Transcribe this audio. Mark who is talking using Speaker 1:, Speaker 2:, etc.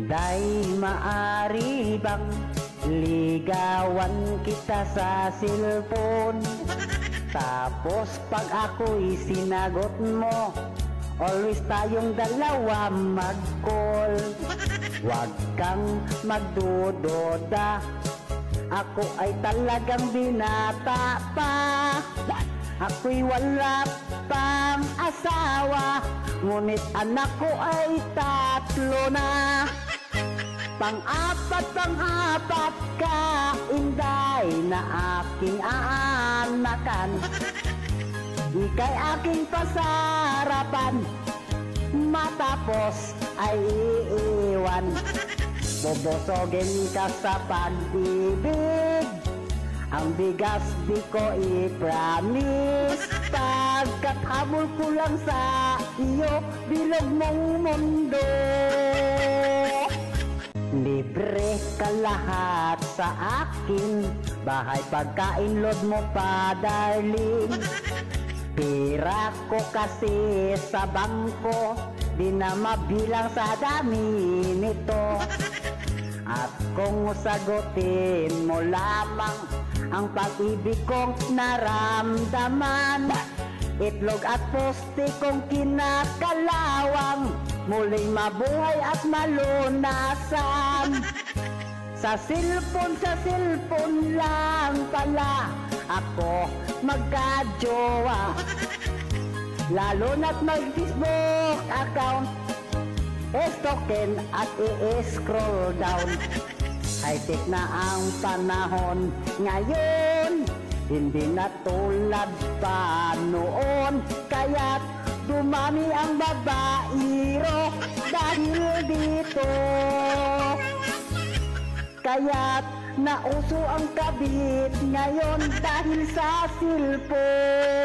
Speaker 1: Day maari bang ligawan kita sa cellphone? Tapos pag ako'y sinagot mo, always tayong dalawa mag-call. Huwag kang magdududa, ako ay talagang binata pa. Ako'y wala pang asawa, ngunit anak ko ay 3 na. Pang-apat ka, Inday, na aking aanakan. Ika'y aking pasarapan, matapos ay iiwan. Bobosogin ka sa pag-ibig, ang bigas di ko i-promise. Pagkathabol ko lang sa iyo, bilog mong mundo. Libre ka lahat sa akin, bahay, pagkain, load mo pa, darling. Pira ko kasi sa bangko, di na mabilang sa dami nito. At kung sagutin mo lamang ang pag-ibig kong naramdaman, itlog at poste kong kinakalawang, muling mabuhay at malunasan. Sa cellphone lang pala ako magka-jowa, lalo na't mag-Facebook account, estokin at i-scroll down. High-tech na ang panahon ngayon, hindi na tulad pa noon. Kaya't dumami ang babaero dahil dito. Kaya't nauso ang kabit ngayon dahil sa cellphone.